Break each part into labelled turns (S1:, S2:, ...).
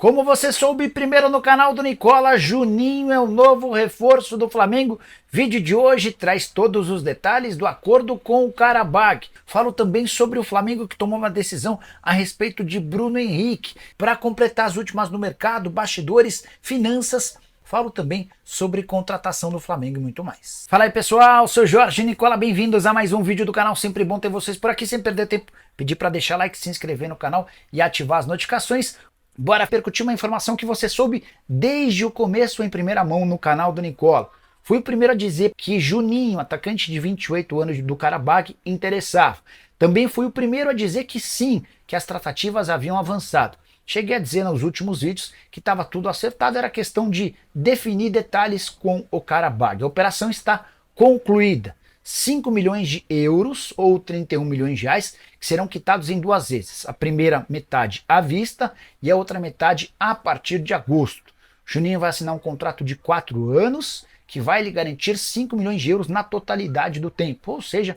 S1: Como você soube primeiro no canal do Nicola, Juninho é o novo reforço do Flamengo. Vídeo de hoje traz todos os detalhes do acordo com o Karabag. Falo também sobre o Flamengo que tomou uma decisão a respeito de Bruno Henrique. Para completar as últimas no mercado, bastidores, finanças. Falo também sobre contratação do Flamengo e muito mais. Fala aí pessoal, sou Jorge Nicola, bem-vindos a mais um vídeo do canal. Sempre bom ter vocês por aqui, sem perder tempo. Pedir para deixar like, se inscrever no canal e ativar as notificações. Bora percutir uma informação que você soube desde o começo em primeira mão no canal do Nicola. Fui o primeiro a dizer que Juninho, atacante de 28 anos do Karabag, interessava. Também fui o primeiro a dizer que sim, que as tratativas haviam avançado. Cheguei a dizer nos últimos vídeos que estava tudo acertado, era questão de definir detalhes com o Karabag. A operação está concluída. 5 milhões de euros ou 31 milhões de reais que serão quitados em duas vezes. A primeira metade à vista e a outra metade a partir de agosto. Juninho vai assinar um contrato de 4 anos que vai lhe garantir 5 milhões de euros na totalidade do tempo. Ou seja,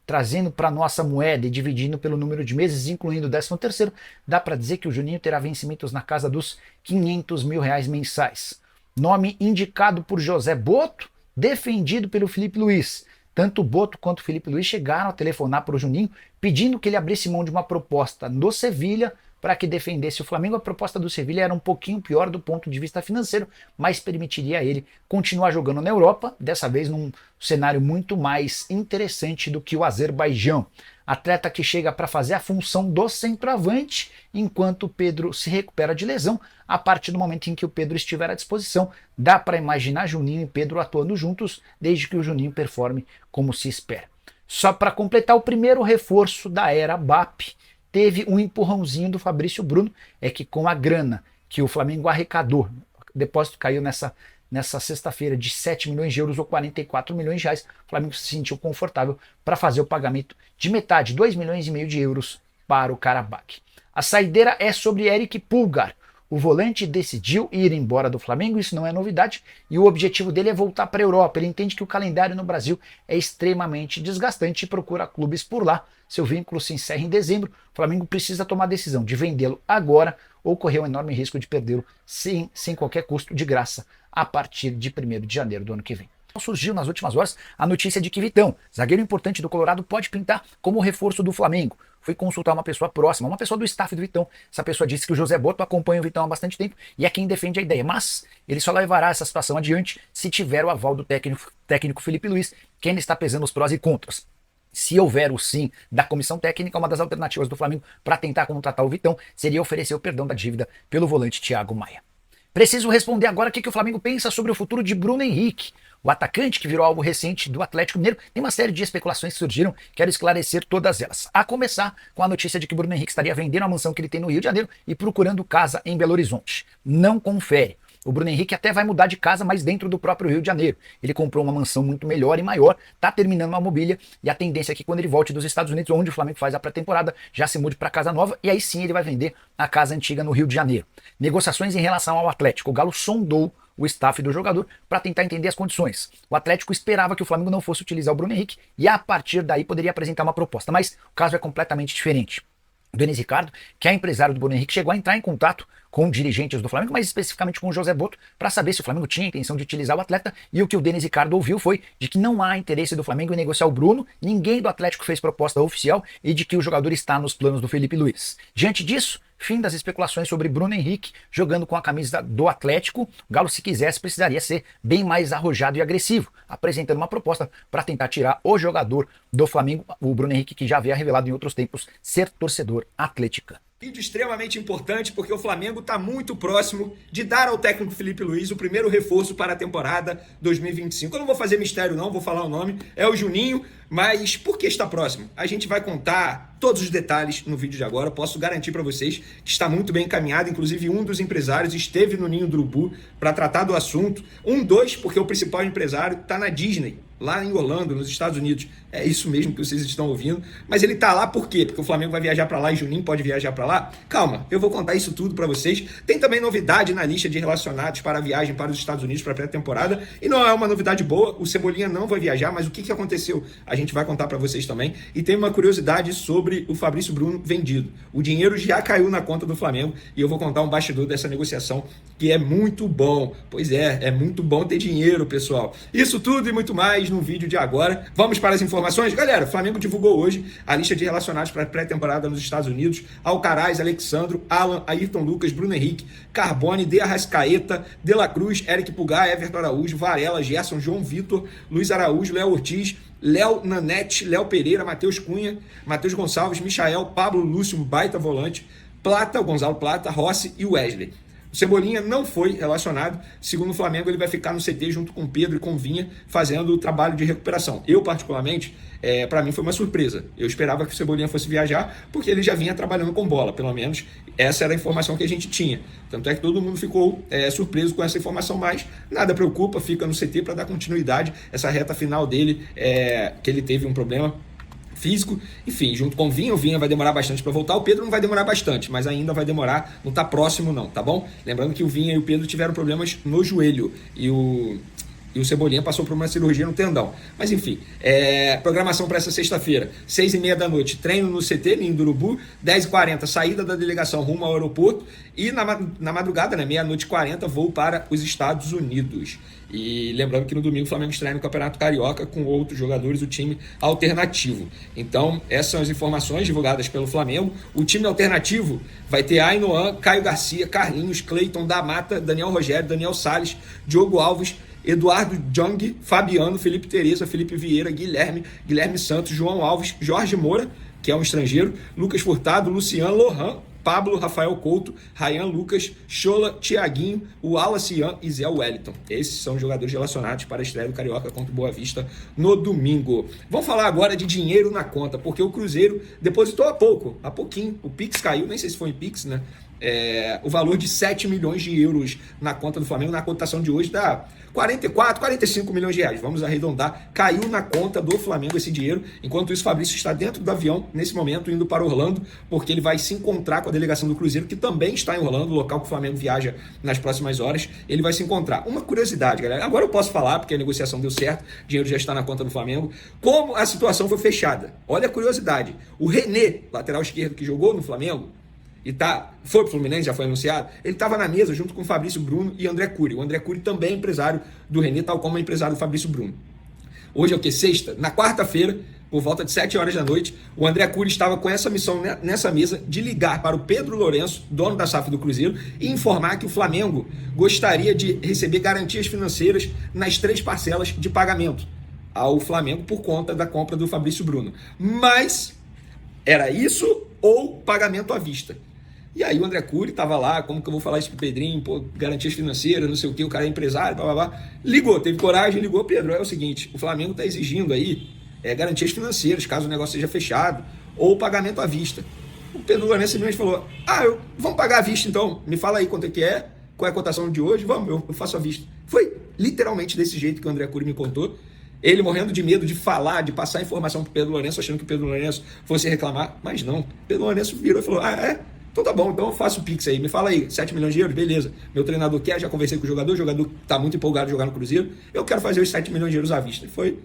S1: trazendo para nossa moeda e dividindo pelo número de meses, incluindo o 13º, dá para dizer que o Juninho terá vencimentos na casa dos 500 mil reais mensais. Nome indicado por José Boto, defendido pelo Felipe Luiz. Tanto o Boto quanto o Felipe Luiz chegaram a telefonar para o Juninho pedindo que ele abrisse mão de uma proposta do Sevilha para que defendesse o Flamengo. A proposta do Sevilha era um pouquinho pior do ponto de vista financeiro, mas permitiria a ele continuar jogando na Europa, dessa vez num cenário muito mais interessante do que o Azerbaijão. Atleta que chega para fazer a função do centroavante, enquanto o Pedro se recupera de lesão. A partir do momento em que o Pedro estiver à disposição, dá para imaginar Juninho e Pedro atuando juntos, desde que o Juninho performe como se espera. Só para completar, o primeiro reforço da era BAP teve um empurrãozinho do Fabrício Bruno, é que com a grana que o Flamengo arrecadou, o depósito caiu nessa sexta-feira de 7 milhões de euros ou 44 milhões de reais, o Flamengo se sentiu confortável para fazer o pagamento de metade, 2 milhões e meio de euros para o Karabag. A saideira é sobre Eric Pulgar. O volante decidiu ir embora do Flamengo, isso não é novidade, e o objetivo dele é voltar para a Europa. Ele entende que o calendário no Brasil é extremamente desgastante e procura clubes por lá. Seu vínculo se encerra em dezembro, o Flamengo precisa tomar a decisão de vendê-lo agora ou correr um enorme risco de perdê-lo sem qualquer custo, de graça, a partir de 1º de janeiro do ano que vem. Surgiu nas últimas horas a notícia de que Vitão, zagueiro importante do Colorado, pode pintar como reforço do Flamengo. Fui consultar uma pessoa próxima, uma pessoa do staff do Vitão. Essa pessoa disse que o José Boto acompanha o Vitão há bastante tempo e é quem defende a ideia, mas ele só levará essa situação adiante se tiver o aval do técnico Felipe Luiz, que ainda está pesando os prós e contras. Se houver o sim da comissão técnica, uma das alternativas do Flamengo para tentar contratar o Vitão seria oferecer o perdão da dívida pelo volante Thiago Maia. Preciso responder agora o que o Flamengo pensa sobre o futuro de Bruno Henrique. O atacante, que virou algo recente do Atlético Mineiro, tem uma série de especulações que surgiram, quero esclarecer todas elas. A começar com a notícia de que Bruno Henrique estaria vendendo a mansão que ele tem no Rio de Janeiro e procurando casa em Belo Horizonte. Não confere. O Bruno Henrique até vai mudar de casa, mas dentro do próprio Rio de Janeiro. Ele comprou uma mansão muito melhor e maior, está terminando uma mobília, e a tendência é que quando ele volte dos Estados Unidos, onde o Flamengo faz a pré-temporada, já se mude para casa nova, e aí sim ele vai vender a casa antiga no Rio de Janeiro. Negociações em relação ao Atlético. O Galo sondou o staff do jogador para tentar entender as condições. O Atlético esperava que o Flamengo não fosse utilizar o Bruno Henrique e a partir daí poderia apresentar uma proposta, mas o caso é completamente diferente. O Denis Ricardo, que é empresário do Bruno Henrique, chegou a entrar em contato com dirigentes do Flamengo, mas especificamente com o José Boto, para saber se o Flamengo tinha a intenção de utilizar o atleta, e o que o Denis Ricardo ouviu foi de que não há interesse do Flamengo em negociar o Bruno, ninguém do Atlético fez proposta oficial e de que o jogador está nos planos do Felipe Luiz. Diante disso, fim das especulações sobre Bruno Henrique jogando com a camisa do Atlético. O Galo, se quisesse, precisaria ser bem mais arrojado e agressivo, apresentando uma proposta para tentar tirar o jogador do Flamengo, o Bruno Henrique, que já havia revelado em outros tempos ser torcedor atleticano.
S2: Vídeo extremamente importante porque o Flamengo está muito próximo de dar ao técnico Felipe Luiz o primeiro reforço para a temporada 2025. Eu não vou fazer mistério não, vou falar o nome, é o Juninho, mas por que está próximo? A gente vai contar todos os detalhes no vídeo de agora, posso garantir para vocês que está muito bem encaminhado, inclusive um dos empresários esteve no Ninho do Urubu para tratar do assunto, porque o principal empresário está na Disney, lá em Orlando, nos Estados Unidos. É isso mesmo que vocês estão ouvindo. Mas ele tá lá por quê? Porque o Flamengo vai viajar para lá e Juninho pode viajar para lá? Calma, eu vou contar isso tudo para vocês. Tem também novidade na lista de relacionados para a viagem para os Estados Unidos para a pré-temporada. E não é uma novidade boa, o Cebolinha não vai viajar, mas o que aconteceu? A gente vai contar para vocês também. E tem uma curiosidade sobre o Fabrício Bruno vendido. O dinheiro já caiu na conta do Flamengo e eu vou contar um bastidor dessa negociação que é muito bom. Pois é muito bom ter dinheiro, pessoal. Isso tudo e muito mais no vídeo de agora. Vamos para as informações? Galera, o Flamengo divulgou hoje a lista de relacionados para a pré-temporada nos Estados Unidos. Alcaraz, Alexandro, Alan, Ayrton Lucas, Bruno Henrique, Carbone, De Arrascaeta, De La Cruz, Eric Pulgar, Everton Araújo, Varela, Gerson, João Vitor, Luiz Araújo, Léo Ortiz, Léo Nanete, Léo Pereira, Matheus Cunha, Matheus Gonçalves, Michael, Pablo Lúcio, um baita volante, Plata, o Gonzalo Plata, Rossi e Wesley. O Cebolinha não foi relacionado. Segundo o Flamengo, ele vai ficar no CT junto com o Pedro e com o Vinha, fazendo o trabalho de recuperação. Eu, particularmente, para mim foi uma surpresa. Eu esperava que o Cebolinha fosse viajar, porque ele já vinha trabalhando com bola, pelo menos essa era a informação que a gente tinha. Tanto é que todo mundo ficou surpreso com essa informação, mas nada preocupa, fica no CT para dar continuidade essa reta final dele, que ele teve um problema físico, enfim, junto com o Vinha vai demorar bastante para voltar, o Pedro não vai demorar bastante, mas ainda vai demorar, não tá próximo não, tá bom? Lembrando que o Vinha e o Pedro tiveram problemas no joelho, e o Cebolinha passou por uma cirurgia no tendão. Mas enfim, programação para essa sexta-feira, 6h30 da noite, treino no CT, em Urubu, 10h40, saída da delegação rumo ao aeroporto, e na madrugada, né, meia-noite e 40, voo para os Estados Unidos. E lembrando que no domingo o Flamengo estreia no Campeonato Carioca com outros jogadores, o time alternativo. Então, essas são as informações divulgadas pelo Flamengo. O time alternativo vai ter Ainoan, Caio Garcia, Carlinhos, Cleiton, da Mata, Daniel Rogério, Daniel Salles, Diogo Alves, Eduardo Jong, Fabiano, Felipe Tereza, Felipe Vieira, Guilherme Santos, João Alves, Jorge Moura, que é um estrangeiro, Lucas Furtado, Luciano Lohan, Pablo, Rafael Couto, Ryan Lucas, Chola, Thiaguinho, o Wallace Ian e Zé Wellington. Esses são os jogadores relacionados para a estreia do Carioca contra o Boa Vista no domingo. Vamos falar agora de dinheiro na conta, porque o Cruzeiro depositou há pouquinho. O Pix caiu, nem sei se foi em Pix, né? O valor de 7 milhões de euros na conta do Flamengo, na cotação de hoje dá 44, 45 milhões de reais, vamos arredondar, caiu na conta do Flamengo esse dinheiro. Enquanto isso, Fabrício está dentro do avião, nesse momento, indo para Orlando, porque ele vai se encontrar com a delegação do Cruzeiro, que também está em Orlando, o local que o Flamengo viaja nas próximas horas. Ele vai se encontrar. Uma curiosidade, galera, agora eu posso falar, porque a negociação deu certo, o dinheiro já está na conta do Flamengo, como a situação foi fechada. Olha a curiosidade, o René, lateral esquerdo que jogou no Flamengo, e foi pro Fluminense, já foi anunciado, ele estava na mesa junto com o Fabrício Bruno e André Cury. O André Cury também é empresário do René, tal como é empresário do Fabrício Bruno. Hoje é o que? Sexta? Na quarta-feira, por volta de 7 horas da noite, o André Cury estava com essa missão nessa mesa de ligar para o Pedro Lourenço, dono da SAF do Cruzeiro, e informar que o Flamengo gostaria de receber garantias financeiras nas 3 parcelas de pagamento ao Flamengo por conta da compra do Fabrício Bruno. Mas era isso ou pagamento à vista? E aí o André Cury estava lá, como que eu vou falar isso pro Pedrinho, garantias financeiras, não sei o que, o cara é empresário, blá, blá, blá. Ligou, teve coragem, ligou, Pedro, é o seguinte, o Flamengo está exigindo aí garantias financeiras, caso o negócio seja fechado, ou pagamento à vista. O Pedro Lourenço simplesmente falou, vamos pagar à vista então, me fala aí quanto é que é, qual é a cotação de hoje, vamos, eu faço à vista. Foi literalmente desse jeito que o André Cury me contou. Ele morrendo de medo de falar, de passar informação pro Pedro Lourenço, achando que o Pedro Lourenço fosse reclamar, mas não. Pedro Lourenço virou e falou, então tá bom, então eu faço o Pix aí, me fala aí, 7 milhões de euros, beleza. Meu treinador quer, já conversei com o jogador tá muito empolgado de jogar no Cruzeiro, eu quero fazer os 7 milhões de euros à vista. E foi,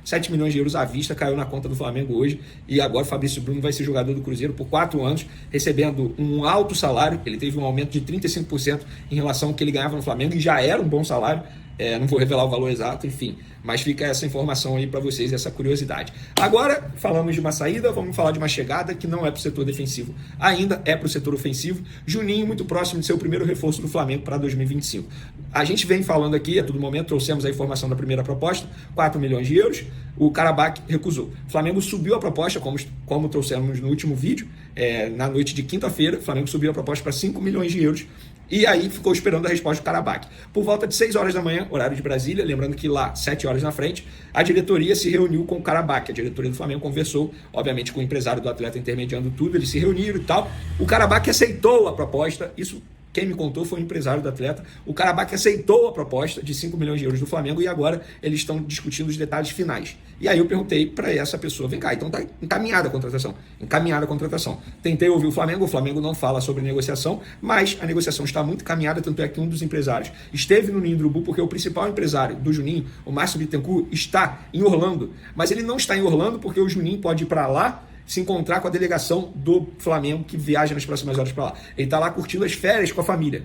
S2: 7 milhões de euros à vista, caiu na conta do Flamengo hoje, e agora o Fabrício Bruno vai ser jogador do Cruzeiro por 4 anos, recebendo um alto salário, ele teve um aumento de 35% em relação ao que ele ganhava no Flamengo, e já era um bom salário. Não vou revelar o valor exato, enfim, mas fica essa informação aí para vocês, essa curiosidade. Agora, falamos de uma saída, vamos falar de uma chegada que não é para o setor defensivo, ainda é para o setor ofensivo. Juninho, muito próximo de ser o primeiro reforço do Flamengo para 2025. A gente vem falando aqui, a todo momento, trouxemos a informação da primeira proposta, 4 milhões de euros, o Karabakh recusou. O Flamengo subiu a proposta, como trouxemos no último vídeo, na noite de quinta-feira, o Flamengo subiu a proposta para 5 milhões de euros, e aí ficou esperando a resposta do Karabakh. Por volta de 6 horas da manhã, horário de Brasília, lembrando que lá, 7 horas na frente, a diretoria se reuniu com o Karabakh. A diretoria do Flamengo conversou, obviamente, com o empresário do atleta intermediando tudo, eles se reuniram e tal. O Karabakh aceitou a proposta, isso Quem me contou foi o empresário do atleta. O Karabakh aceitou a proposta de 5 milhões de euros do Flamengo e agora eles estão discutindo os detalhes finais. E aí eu perguntei para essa pessoa, vem cá, então tá encaminhada a contratação. Encaminhada a contratação. Tentei ouvir o Flamengo não fala sobre negociação, mas a negociação está muito encaminhada, tanto é que um dos empresários esteve no Ninho do Urubu, porque o principal empresário do Juninho, o Márcio Bittencourt, está em Orlando. Mas ele não está em Orlando porque o Juninho pode ir para lá se encontrar com a delegação do Flamengo que viaja nas próximas horas para lá. Ele está lá curtindo as férias com a família.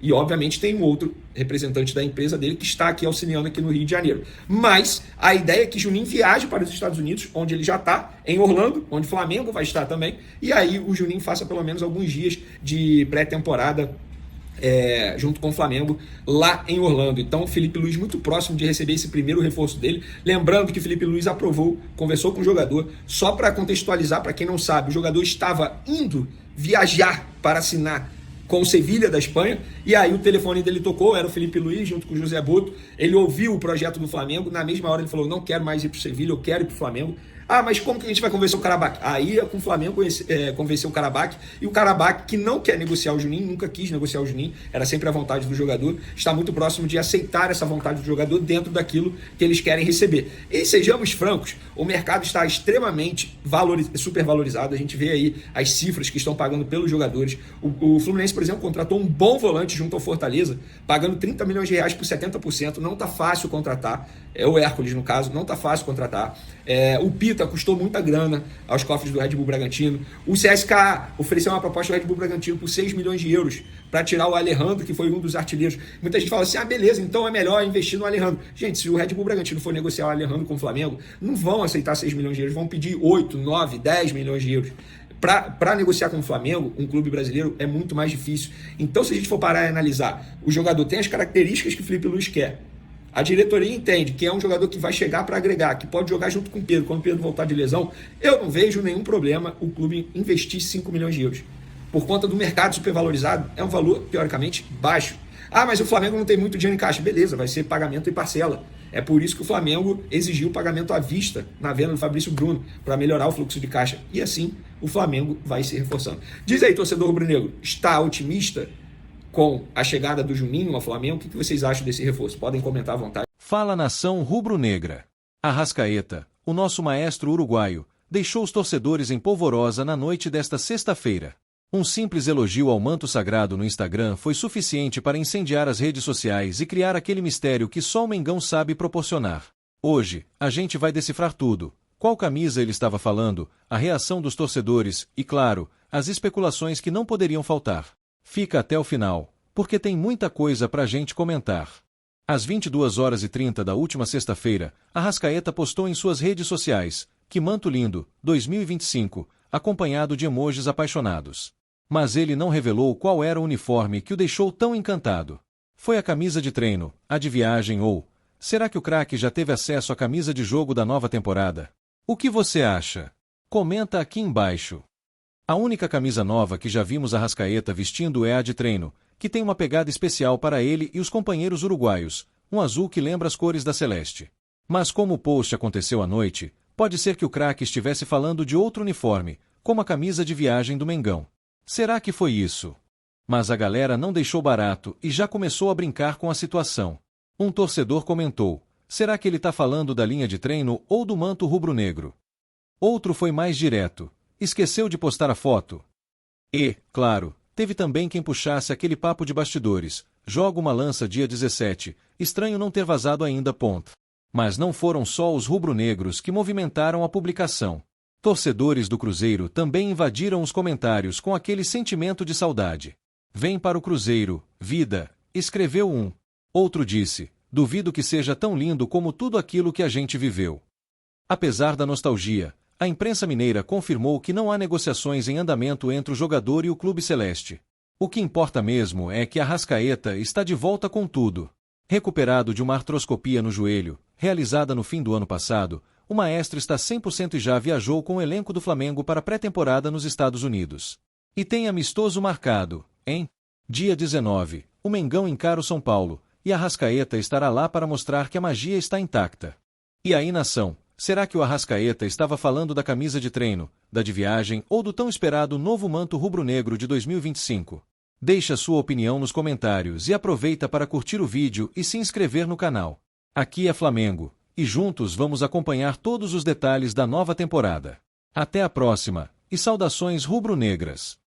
S2: E, obviamente, tem um outro representante da empresa dele que está aqui auxiliando aqui no Rio de Janeiro. Mas a ideia é que Juninho viaje para os Estados Unidos, onde ele já está, em Orlando, onde o Flamengo vai estar também. E aí o Juninho faça pelo menos alguns dias de pré-temporada junto com o Flamengo lá em Orlando. Então, o Felipe Luiz muito próximo de receber esse primeiro reforço dele. Lembrando que o Felipe Luiz aprovou, conversou com o jogador. Só para contextualizar, para quem não sabe, o jogador estava indo viajar para assinar com o Sevilha da Espanha, e aí o telefone dele tocou, era o Felipe Luiz junto com o José Boto. Ele ouviu o projeto do Flamengo, na mesma hora ele falou, não quero mais ir para o Sevilha, eu quero ir para o Flamengo. Ah, mas como que a gente vai convencer o Karabakh? Aí com o Flamengo convenceu o Karabakh, e o Karabakh, que não quer negociar o Juninho, nunca quis negociar o Juninho, era sempre a vontade do jogador, está muito próximo de aceitar essa vontade do jogador dentro daquilo que eles querem receber. E sejamos francos, o mercado está extremamente supervalorizado, a gente vê aí as cifras que estão pagando pelos jogadores. O Fluminense, por exemplo, contratou um bom volante junto ao Fortaleza, pagando 30 milhões de reais por 70%, não está fácil contratar, o Hércules no caso, não está fácil contratar. O Pita custou muita grana aos cofres do Red Bull Bragantino. O CSKA ofereceu uma proposta do Red Bull Bragantino por 6 milhões de euros para tirar o Alejandro, que foi um dos artilheiros. Muita gente fala assim, beleza, então é melhor investir no Alejandro. Gente, se o Red Bull Bragantino for negociar o Alejandro com o Flamengo, não vão aceitar 6 milhões de euros, vão pedir 8, 9, 10 milhões de euros. Para negociar com o Flamengo, um clube brasileiro, é muito mais difícil. Então, se a gente for parar e analisar, o jogador tem as características que o Felipe Luiz quer. A diretoria entende que é um jogador que vai chegar para agregar, que pode jogar junto com o Pedro. Quando o Pedro voltar de lesão, eu não vejo nenhum problema o clube investir 5 milhões de euros. Por conta do mercado supervalorizado, é um valor, teoricamente, baixo. Mas o Flamengo não tem muito dinheiro em caixa. Beleza, vai ser pagamento e parcela. É por isso que o Flamengo exigiu o pagamento à vista na venda do Fabrício Bruno, para melhorar o fluxo de caixa. E assim, o Flamengo vai se reforçando. Diz aí, torcedor rubro-negro, está otimista com a chegada do Juninho ao Flamengo? O que vocês acham desse reforço? Podem comentar à vontade.
S3: Fala, nação rubro-negra. Arrascaeta, o nosso maestro uruguaio, deixou os torcedores em polvorosa na noite desta sexta-feira. Um simples elogio ao manto sagrado no Instagram foi suficiente para incendiar as redes sociais e criar aquele mistério que só o Mengão sabe proporcionar. Hoje, a gente vai decifrar tudo. Qual camisa ele estava falando, a reação dos torcedores e, claro, as especulações que não poderiam faltar. Fica até o final, porque tem muita coisa pra gente comentar. Às 22h30 da última sexta-feira, Arrascaeta postou em suas redes sociais, "Que manto lindo, 2025", acompanhado de emojis apaixonados. Mas ele não revelou qual era o uniforme que o deixou tão encantado. Foi a camisa de treino, a de viagem ou... Será que o craque já teve acesso à camisa de jogo da nova temporada? O que você acha? Comenta aqui embaixo. A única camisa nova que já vimos Arrascaeta vestindo é a de treino, que tem uma pegada especial para ele e os companheiros uruguaios, um azul que lembra as cores da Celeste. Mas como o post aconteceu à noite, pode ser que o craque estivesse falando de outro uniforme, como a camisa de viagem do Mengão. Será que foi isso? Mas a galera não deixou barato e já começou a brincar com a situação. Um torcedor comentou, será que ele tá falando da linha de treino ou do manto rubro-negro? Outro foi mais direto, esqueceu de postar a foto. E, claro, teve também quem puxasse aquele papo de bastidores, joga uma lança dia 17, estranho não ter vazado ainda. Mas não foram só os rubro-negros que movimentaram a publicação. Torcedores do Cruzeiro também invadiram os comentários com aquele sentimento de saudade. Vem para o Cruzeiro, vida, escreveu um. Outro disse, duvido que seja tão lindo como tudo aquilo que a gente viveu. Apesar da nostalgia, a imprensa mineira confirmou que não há negociações em andamento entre o jogador e o clube celeste. O que importa mesmo é que Arrascaeta está de volta com tudo. Recuperado de uma artroscopia no joelho, realizada no fim do ano passado, o maestro está 100% e já viajou com o elenco do Flamengo para a pré-temporada nos Estados Unidos. E tem amistoso marcado, hein? Dia 19, o Mengão encara o São Paulo, e Arrascaeta estará lá para mostrar que a magia está intacta. E aí, nação, será que o Arrascaeta estava falando da camisa de treino, da de viagem ou do tão esperado novo manto rubro-negro de 2025? Deixe a sua opinião nos comentários e aproveita para curtir o vídeo e se inscrever no canal. Aqui é Flamengo, e juntos vamos acompanhar todos os detalhes da nova temporada. Até a próxima, e saudações rubro-negras!